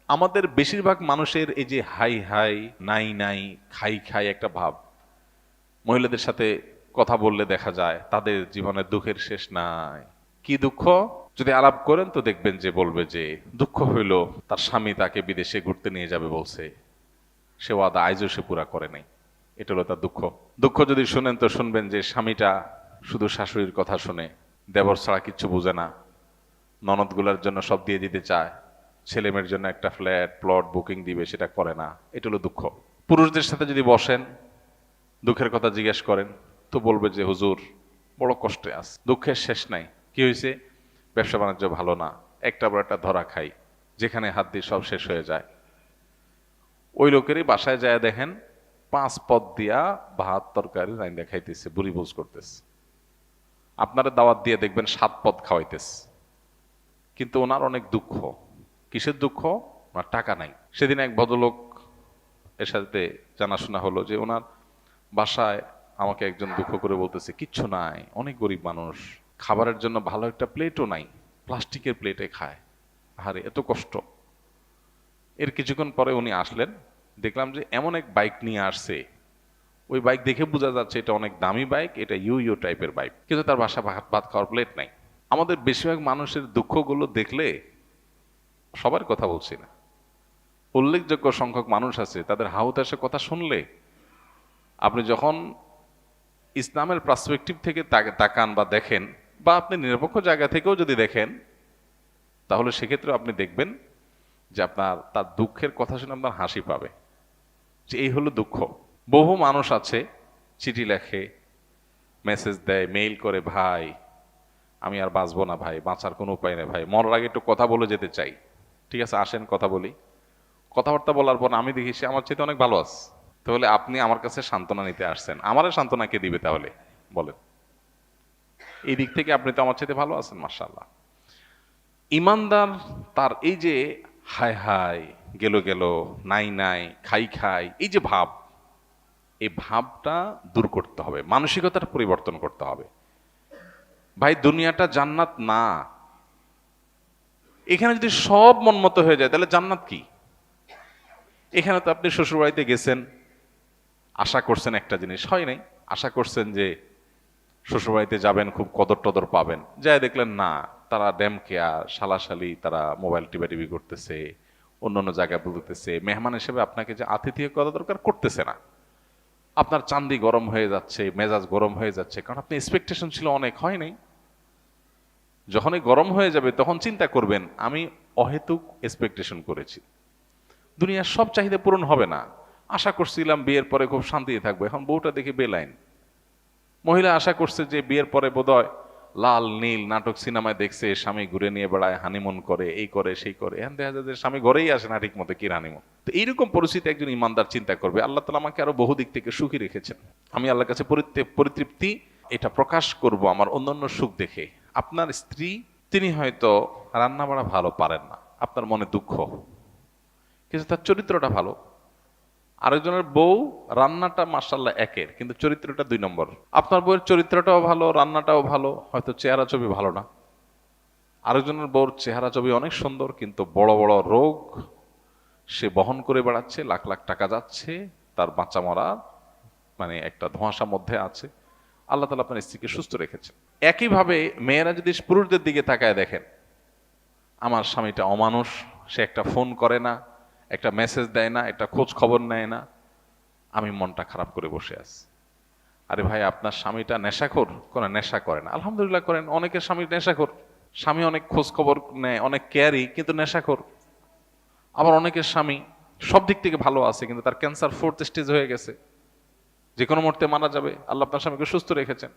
আমাদের বেশিরভাগ মানুষের এই যে হাই হাই নাই নাই খাই খাই একটা ভাব, মহিলাদের সাথে কথা বললে দেখা যায় তাদের জীবনের দুঃখের শেষ নাই। কি দুঃখ? যদি আলাপ করেন তো দেখবেন যে বলবে যে দুঃখ হইল তার স্বামী তাকে বিদেশে ঘুরতে নিয়ে যাবে বলছে, সে ওয়াদা আইজও সে পুরা করে নাই। এটা হলো তার দুঃখ। দুঃখ যদি শুনেন তো শুনবেন যে স্বামীটা শুধু শাশুড়ির কথা শুনে, দেবর ছাড়া কিচ্ছু বুঝে না, ননদগুলার জন্য সব দিয়ে দিতে চায়, ছেলে মেয়ের জন্য একটা ফ্ল্যাট প্লট বুকিং দিবে সেটা করে না। এটা হলো দুঃখ। পুরুষদের সাথে যদি বসেন, দুঃখের কথা জিজ্ঞেস করেন, তো বলবে যে হুজুর বড় কষ্টে আছে, দুঃখের শেষ নাই। কি হয়েছে? ব্যবসা বাণিজ্য ভালো না, একটা বড় একটা ধরা খাই, যেখানে হাত দিয়ে সব শেষ হয়ে যায়। ওই লোকেরই বাসায় যায় দেখেন 5 পদ দিয়া ভাত তরকারি রাইন্দা খাইতেছে, বুড়ি বোঝ করতেছে। আপনারা দাওয়াত দিয়ে দেখবেন 7 পদ খাওয়াইতেছে, কিন্তু ওনার অনেক দুঃখ। কিসের দুঃখ? ওনার টাকা নাই। সেদিন এক ভদ্রলোক এর সাথে জানাশোনা হলো যে ওনার বাসায় আমাকে একজন দুঃখ করে বলতেছে কিচ্ছু নাই, অনেক গরিব মানুষ, খাবারের জন্য ভালো একটা প্লেটও নাই, প্লাস্টিকের প্লেটে খায়। আরে এত কষ্ট। এর কিছুক্ষণ পরে উনি আসলেন, দেখলাম যে এমন এক বাইক নিয়ে আসছে, ওই বাইক দেখে বোঝা যাচ্ছে এটা অনেক দামি বাইক, এটা ইউ ইউ টাইপের বাইক, কিন্তু তার বাসা ভাত ভাত খাওয়ার প্লেট নাই। আমাদের বেশিরভাগ মানুষের দুঃখগুলো দেখলে, সবার কথা বলছি না, উল্লেখযোগ্য সংখ্যক মানুষ আছে তাদের হাহুতাশের কথা শুনলে, আপনি যখন ইসলামের পার্সপেক্টিভ থেকে তাকান বা দেখেন, বা আপনি নিরপেক্ষ জায়গা থেকেও যদি দেখেন, তাহলে সেক্ষেত্রে আপনি দেখবেন যে আপনার তার দুঃখের কথা শুনে আপনার হাসি পাবে, যে এই হলো দুঃখ। বহু মানুষ আছে চিঠি লেখে, মেসেজ দেয়, মেইল করে, ভাই আমি আর বাঁচবো না ভাই, বাঁচার কোনো উপায় নেই ভাই, মরার আগে একটু কথা বলে যেতে চাই। ঠিক আছে, আসেন কথা বলি। কথাবার্তা বলার পর আমি দেখি সে আমার চাইতে অনেক ভালো আছে। তাহলে আপনি আমার কাছে সান্ত্বনা নিতে আসছেন, আমারে সান্ত্বনা কে দিবে তাহলে বলেন? এই দিক থেকে আপনি তো আমার চাইতে ভালো আছেন, মাশাআল্লাহ। ইমানদার তার এই যে হায় হায়, গেল গেল, নাই নাই, খাই খাই, এই যে ভাব, এই ভাবটা দূর করতে হবে, মানসিকতার পরিবর্তন করতে হবে। ভাই দুনিয়াটা জান্নাত না। এখানে যদি সব মনমতো হয়ে যায় তাহলে জান্নাত কি? এখানে তো আপনি শ্বশুরবাড়িতে গেছেন, আশা করছেন একটা জিনিস, হয় নাই। আশা করছেন যে শ্বশুরবাড়িতে যাবেন, খুব কদর টদর পাবেন, যাই দেখলেন না, তারা ড্যাম কেয়ার শালাশালি, তারা মোবাইল টিপি করতেছে, অন্য অন্য জায়গায় বলতেছে, মেহমান হিসেবে আপনাকে যে আতিথেয় করা দরকার করতেছে না। আপনার চান্দি গরম হয়ে যাচ্ছে, মেজাজ গরম হয়ে যাচ্ছে, কারণ আপনি এক্সপেকটেশন ছিল অনেক, হয় নাই। যখনই গরম হয়ে যাবে তখন চিন্তা করবেন আমি অহেতুক এক্সপেকটেশন করেছি। দুনিয়ার সব চাহিদা পূরণ হবে না। আশা করছিলাম বিয়ের পরে খুব শান্তিতে থাকবো, এখন বউটা দেখে বেলাইন। মহিলা আশা করছে যে বিয়ের পরে বোধহয় লাল নীল নাটক সিনেমায় দেখছে, স্বামী ঘুরে নিয়ে বেড়ায়, হানিমুন করে, এই করে সেই করে, এখন দেখা যায় যে স্বামী ঘরেই আসে না ঠিক মতো, কি হানিমুন। তো এইরকম পরিস্থিতি একজন ইমানদার চিন্তা করবে আল্লাহ তাআলা আমাকে আরো বহু দিক থেকে সুখী রেখেছেন, আমি আল্লাহর কাছে পরিতৃপ্তি এটা প্রকাশ করব আমার অন্যান্য সুখ দেখে। আপনার স্ত্রী, তিনি হয়তো রান্না বাড়া ভালো পারেন না, আপনার মনে দুঃখ, কিন্তু তার চরিত্রটা ভালো। আরেকজনের বউ রান্নাটা মাশাআল্লাহ একের, কিন্তু চরিত্রটা 2 নম্বর। আপনার বউয়ের চরিত্রটাও ভালো, রান্নাটাও ভালো, হয়তো চেহারা ছবি ভালো না। আরেকজনের বউর চেহারা ছবি অনেক সুন্দর, কিন্তু বড় বড় রোগ সে বহন করে বেড়াচ্ছে, লাখ লাখ টাকা যাচ্ছে, তার বাঁচা মরা মানে একটা ধোঁয়াশার মধ্যে আছে। আল্লাহ তাআলা আপনার স্ত্রীকে সুস্থ রেখেছেন। একইভাবে মেয়েরা যদি পুরুষদের দিকে তাকায় দেখেন, আমার স্বামীটা অমানুষ, সে একটা ফোন করে না, একটা মেসেজ দেয় না, একটা খোঁজ খবর নেয় না, আমি মনটা খারাপ করে বসে আছি। আরে ভাই আপনার স্বামীটা নেশাখোর? কোনো নেশা করে না, আলহামদুলিল্লাহ করেন। অনেকের স্বামী নেশাখোর, স্বামী অনেক খোঁজ খবর নেয়, অনেক কেয়ারি, কিন্তু নেশাখোর। আবার অনেকের স্বামী সব দিক থেকে ভালো আছে, কিন্তু তার ক্যান্সার 4th স্টেজ হয়ে গেছে, যে কোনো মুহূর্তে মারা যাবে। আল্লাহ আপনার স্বামীকে সুস্থ রেখেছেন।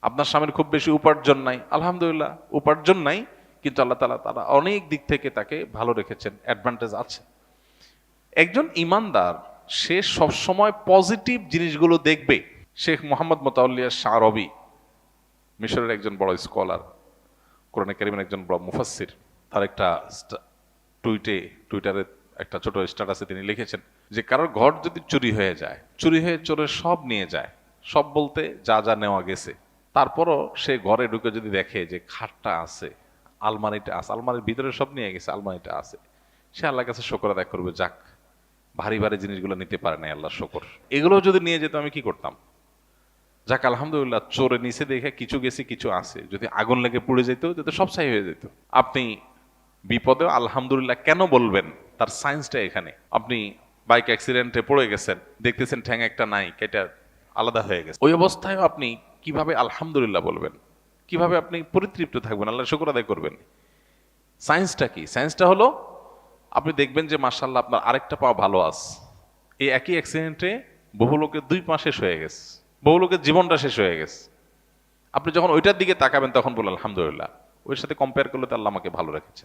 আপনার স্বামীর খুব বেশি উপার্জন নাই, আলহামদুলিল্লাহ উপার্জন নাই, কিন্তু আল্লাহ তাআলা তারা অনেক দিক থেকে তাকে ভালো রেখেছেন, অ্যাডভান্টেজ আছে। একজন ইমানদার সে সবসময় পজিটিভ জিনিসগুলো দেখবে। শেখ মোহাম্মদ মোতাওয়াল্লিয়া শাহরবি, মিশরের একজন বড় স্কলার, কোরআনে কারীমের একজন বড় মুফাসসির, তার একটা টুইটারে একটা ছোট স্ট্যাটাসে তিনি লিখেছেন যে কারোর ঘর যদি চুরি হয়ে যায়, চুরি হয়ে চোরে সব নিয়ে যায়, সব বলতে যা যা নেওয়া গেছে, তারপরও সে ঘরে ঢুকে যদি দেখে যে খাটটা আছে, আলমারিটা আছে, আলমারির ভিতরে সব নিয়ে গেছে, আলমারিটা আছে, সে আল্লাহর কাছে শুকর আদায় করবে, যাক ভারী ভারী জিনিসগুলো নিতে পারে না, আল্লাহ শুকর। এগুলো যদি নিয়ে যেত আমি কি করতাম? যাক আলহামদুলিল্লাহ, চোরে নিচে দেখে কিছু গেছে কিছু আছে, যদি আগুন লেগে পুড়ে যেত যদি সব ছাই হয়ে যেত। আপনি বিপদে আলহামদুলিল্লাহ কেন বলবেন, তার সায়েন্সটা এখানে। আপনি বাইক অ্যাক্সিডেন্টে পড়ে গেছেন, দেখতেছেন ঠ্যাং একটা নাই, কেটে আলাদা হয়ে গেছে, ওই অবস্থায় আপনি কিভাবে আলহামদুলিল্লাহ বলবেন? কিভাবে আপনি পরিতৃপ্ত থাকবেন, আল্লাহ শুকর আদায় করবেন? সায়েন্সটা কি? সায়েন্সটা হলো আপনি দেখবেন যে মাশাআল্লাহ আপনার আরেকটা পা ভালো আছে। এই একই অ্যাক্সিডেন্টে বহু লোকের 2 পা শেষ হয়ে গেছে, বহু লোকের জীবনটা শেষ হয়ে গেছে। আপনি যখন ওইটার দিকে তাকাবেন তখন বললেন আলহামদুলিল্লাহ, ওর সাথে কম্পেয়ার করলে তো আল্লাহ আমাকে ভালো রেখেছে।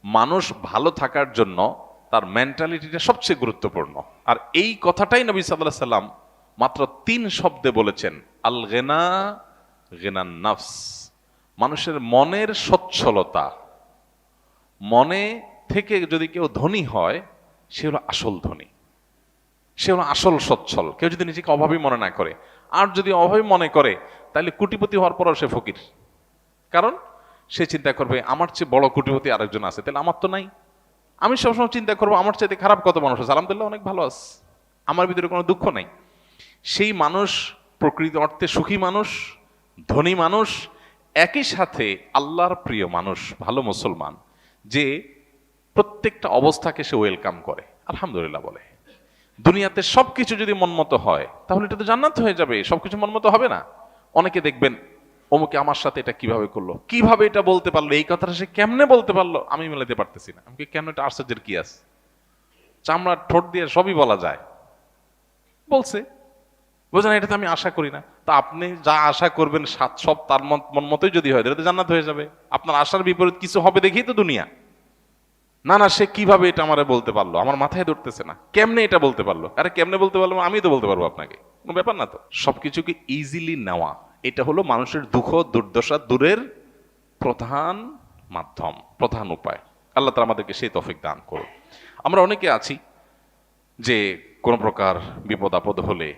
মানুষ ভালো থাকার জন্য তার মেন্টালিটিটা সবচেয়ে গুরুত্বপূর্ণ। আর এই কথাটাই নবী সাল্লাল্লাহু আলাইহি সাল্লাম মাত্র 3 শব্দে বলেছেন, আল গিনা গিনান নাফস। মানুষের মনের সচ্ছলতা, মনে থেকে যদি কেউ ধনী হয় সে হলো আসল ধনী, সে হলো আসল সচ্ছল। কেউ যদি নিজেকে অভাবী মনে না করে, আর যদি অভাবী মনে করে তাহলে কোটিপতি হওয়ার পরও সে ফকির। কারণ সে চিন্তা করবে আমার চেয়ে বড় কোটিপতি আরেকজন আছে, তাহলে আমার তো নাই। আমি সবসময় চিন্তা করবো আমার চাইতে খারাপ কত মানুষ আছে, আলহামদুলিল্লাহ অনেক ভালো আছে, আমার ভিতরে কোনো দুঃখ নাই। সেই মানুষ প্রকৃত অর্থে সুখী মানুষ, ধনী মানুষ, একই সাথে আল্লাহর প্রিয় মানুষ, ভালো মুসলমান, যে প্রত্যেকটা অবস্থাকে সে ওয়েলকাম করে, আলহামদুলিল্লাহ বলে। দুনিয়াতে সবকিছু যদি মনমতো হয় তাহলে এটা তো জান্নাত হয়ে যাবে। সবকিছু মনমতো হবে না। অনেকে দেখবেন অমুকে আমার সাথে এটা কিভাবে করলো, কিভাবে এটা বলতে পারলো, এই কথাটা সে কেমনে বলতে পারলো, আমি মেলাতে পারতেছি না। আমাকে কেন, এটা আশ্চর্যের কি আছে? চামড়ার ঠোঁট দিয়ে সবই বলা যায়, বলছে, বোঝেন, এটা তো আমি আশা করি না। তা আপনি যা আশা করবেন সব তার মন মতোই যদি হয় তাহলে তো জান্নাত হয়ে যাবে। আপনার আশার বিপরীত কিছু হবে দেখেই তো দুনিয়া। না না, সে কিভাবে এটা আমারে বলতে পারলো, আমার মাথায় ধরতেছে না, কেমনে এটা বলতে পারলো? আরে কেমনে বলতে পারলো, আমি তো বলতে পারবো আপনাকে, কোনো ব্যাপার না তো। সবকিছুকে ইজিলি নেওয়া, এটা হলো মানুষের দুঃখ দুর্দশা দূরের প্রধান মাধ্যম, প্রধান উপায়। আল্লাহ তাআলা আমাদেরকে সেই তৌফিক দান করুন। আমরা অনেকে আছি যে কোন প্রকার বিপদ আপদ হলে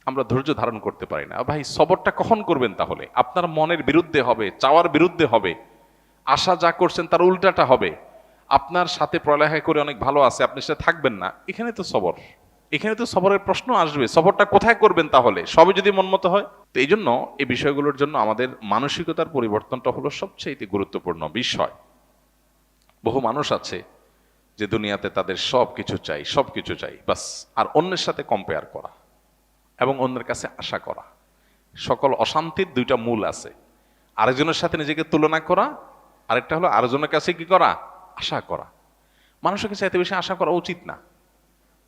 আমরা ধৈর্য ধারণ করতে পারি না। ভাই সবরটা কখন করবেন? তাহলে আপনার মনের বিরুদ্ধে হবে, চাওয়ার বিরুদ্ধে হবে, আশা যা করছেন তার উল্টাটা হবে। আপনার সাথে পড়ালেখা করে অনেক ভালো আছে, আপনি সাথে থাকবেন না, এখানে তো সবর, এখানে তো সবরের প্রশ্ন আসবে। সবরটা কোথায় করবেন তাহলে, সবই যদি মন মতো হয়? তো এই জন্য এই বিষয়গুলোর জন্য আমাদের মানসিকতার পরিবর্তনটা হলো সবচেয়ে গুরুত্বপূর্ণ বিষয়। বহু মানুষ আছে যে দুনিয়াতে তাদের সবকিছু চাই, সবকিছু চাই বাস, আর অন্যের সাথে কম্পেয়ার করা এবং অন্যের কাছে আশা করা। সকল অশান্তির 2টা মূল আছে, আরেকজনের সাথে নিজেকে তুলনা করা, আরেকটা হলো আরেকজনের কাছে কি করা, আশা করা। মানুষের কাছে এত বেশি আশা করা উচিত না।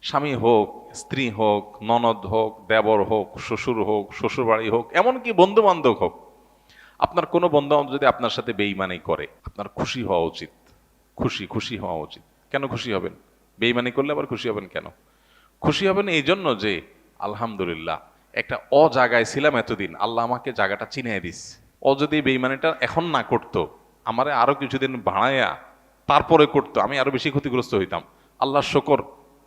স্বামী হোক, স্ত্রী হোক, ননদ হোক, দেবর হোক, শ্বশুর হোক, শ্বশুর বাড়ি হোক, এমনকি বন্ধু বান্ধব হোক, আপনার কোনো বন্ধু বান্ধব যদি আপনার সাথে বেঈমানি করে আপনার খুশি হওয়া উচিত, খুশি হওয়া উচিত। কেন খুশি হবেন? বেঈমানি করলে আবার খুশি হবেন কেন? খুশি হবেন এই জন্য যে আলহামদুলিল্লাহ একটা জায়গায় ছিলাম এতদিন, আল্লাহ আমাকে জায়গাটা চিনিয়ে দিস। যদি বেঈমানিটা এখন না করতো, আমারে আরো কিছুদিন ভাড়াইয়া তারপরে করতো, আমি আরো বেশি ক্ষতিগ্রস্ত হইতাম। আল্লাহ শুকর,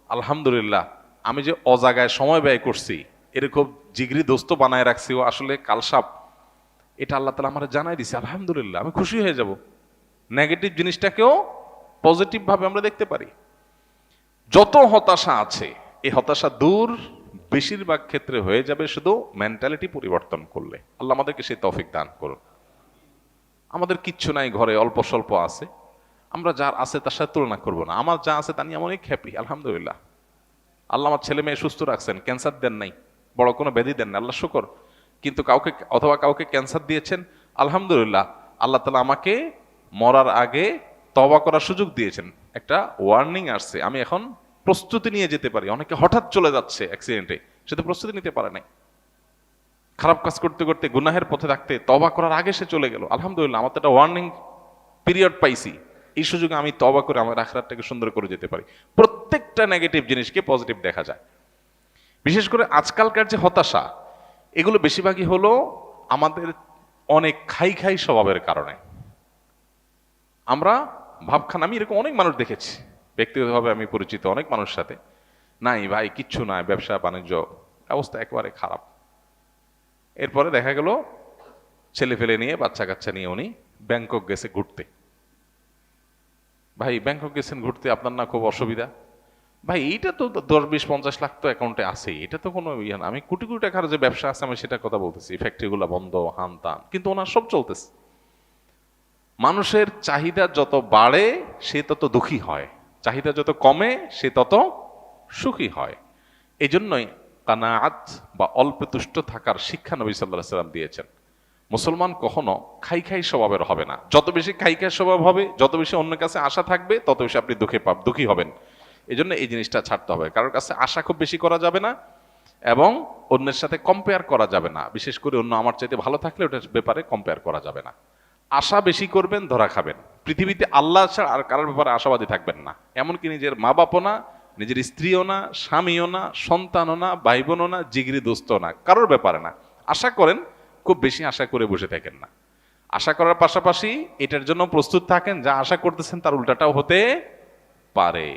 আলহামদুলিল্লাহ আমি যে জায়গায় সময় ব্যয় করছি, এরকম জিগরি দোস্ত বানায় রাখছি, ও আসলে কালসাপ, এটা আল্লাহ তাআলা আমার জানাই দিছে, আলহামদুলিল্লাহ আমি খুশি হয়ে যাব। নেগেটিভ জিনিসটাকেও পজিটিভ ভাবে আমরা দেখতে পারি। যত হতাশা আছে এই হতাশা দূর বেশিরভাগ ক্ষেত্রে হয়ে যাবে শুধু মেন্টালিটি পরিবর্তন করলে। আল্লাহ আমাদেরকে সেই তৌফিক দান করুন। আমাদের কিচ্ছু নাই ঘরে, অল্প স্বল্প আছে, আমরা যার আছে তার সাথে তুলনা করবো না। আমার যা আছে তা নিয়ে আমি অনেক হ্যাপি, আলহামদুলিল্লাহ। আল্লাহ আমার ছেলে মেয়ে সুস্থ রাখছেন, ক্যান্সার দেন নাই, বড় কোনো ব্যাধি দেন না, আল্লাহ শুকর। কিন্তু কাউকে ক্যান্সার দিয়েছেন, আলহামদুলিল্লাহ আল্লাহ তাআলা আমাকে মরার আগে তওবা করার সুযোগ দিয়েছেন। একটা ওয়ার্নিং আসছে, আমি এখন প্রস্তুতি নিয়ে যেতে পারি। অনেকে হঠাৎ চলে যাচ্ছে অ্যাক্সিডেন্টে, সে তো প্রস্তুতি নিতে পারে নাই, খারাপ কাজ করতে করতে গুনাহের পথে থাকতে তওবা করার আগে সে চলে গেল। আলহামদুলিল্লাহ আমার তো একটা ওয়ার্নিং পিরিয়ড পাইছি, এই সুযোগে আমি তওবা করে আমার আখিরাতটাকে সুন্দর করে যেতে পারি। প্রত্যেকটা নেগেটিভ জিনিসকে পজিটিভ দেখা যায়। বিশেষ করে আজকালকার যে হতাশা, এগুলো বেশিরভাগই হলো আমাদের অনেক খাই স্বভাবের কারণে। আমরা ভাবখান, আমি এরকম অনেক মানুষ দেখেছি ব্যক্তিগতভাবে, আমি পরিচিত অনেক মানুষের সাথে, নাই ভাই কিচ্ছু নাই, ব্যবসা বাণিজ্য অবস্থা একেবারে খারাপ। এরপরে দেখা গেল ছেলে ফেলে নিয়ে, বাচ্চা কাচ্চা নিয়ে উনি ব্যাংকক গেছে ঘুরতে। ভাই ব্যাংকক গেছেন ঘুরতে, আপনার না খুব অসুবিধা? ভাই এইটা তো 10, 20, 50 লাখ তো অ্যাকাউন্টে আছেই, এটা তো কোনো ইয়ে না। আমি কোটি কোটি টাকার যে ব্যবসা আছে আমি সেটা কথা বলতেছি, ফ্যাক্টরিগুলো বন্ধ, হান তান, কিন্তু ওনার সব চলতেছে। মানুষের চাহিদা যত বাড়ে সে তত দুঃখী হয়, চাহিদা যত কমে সে তত সুখী হয়। এই জন্যই কানাআত বা অল্পে তুষ্ট থাকার শিক্ষা নবী সাল্লাল্লাহু আলাইহি সাল্লাম দিয়েছেন। মুসলমান কখনো খাই খাই স্বভাবের হবে না। যত বেশি খাই খাই স্বভাব হবে, যত বেশি অন্যের কাছে আশা থাকবে, তত বেশি আপনি দুঃখী হবেন। এই জন্য এই জিনিসটা ছাড়তে হবে। কারোর কাছে আশা খুব বেশি করা যাবে না, এবং অন্যের সাথে কম্পেয়ার করা যাবে না। বিশেষ করে অন্য আমার চাইতে ভালো থাকলে ওটার ব্যাপারে কম্পেয়ার করা যাবে না। আশা বেশি করবেন, ধরা খাবেন। পৃথিবীতে আল্লাহ ছাড়া আর কারোর ব্যাপারে আশাবাদী থাকবেন না। এমনকি নিজের মা বাপও না, নিজের স্ত্রীও না, স্বামীও না, সন্তানও না, ভাই বোনও না, জিগরি দোস্তও না, কারোর ব্যাপারে না। আশা করেন, খুব বেশি আশা করে বসে থাকেন না। আশা করার পাশাপাশি এটার জন্য প্রস্তুত থাকেন যা আশা করতেছেন তার উল্টাটাও হতে পারে।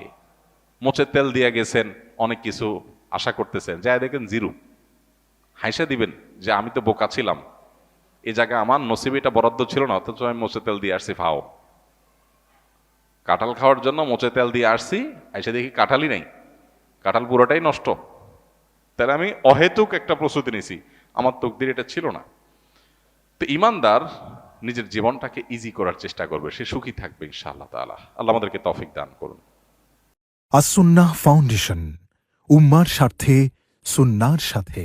মোচের তেল দিয়ে গেছেন, অনেক কিছু আশা করতেছেন, যা দেখেন জিরো। হাইসা দিবেন যে আমি তো বোকা ছিলাম, এই জায়গায় আমার নসিবে এটা বরাদ্দ ছিল না, অথচ আমি মোচে তেল দিয়ে আসছি। ফাও, কাঁঠাল খাওয়ার জন্য মোচে তেল দিয়ে আসছি, এসে দেখি কাঁঠালই নাই, কাঁঠাল পুরোটাই নষ্ট। তাহলে আমি অহেতুক একটা প্রস্তুতি নিছি, আমার তকদির এটা ছিল না। তো ইমানদার নিজের জীবনটাকে ইজি করার চেষ্টা করবে, সে সুখী থাকবে ইনশাআল্লাহ তাআলা। আল্লাহ আমাদেরকে তৌফিক দান করুন। আসুন্নাহ ফাউন্ডেশন, উম্মার স্বার্থে সুন্নাহর সাথে।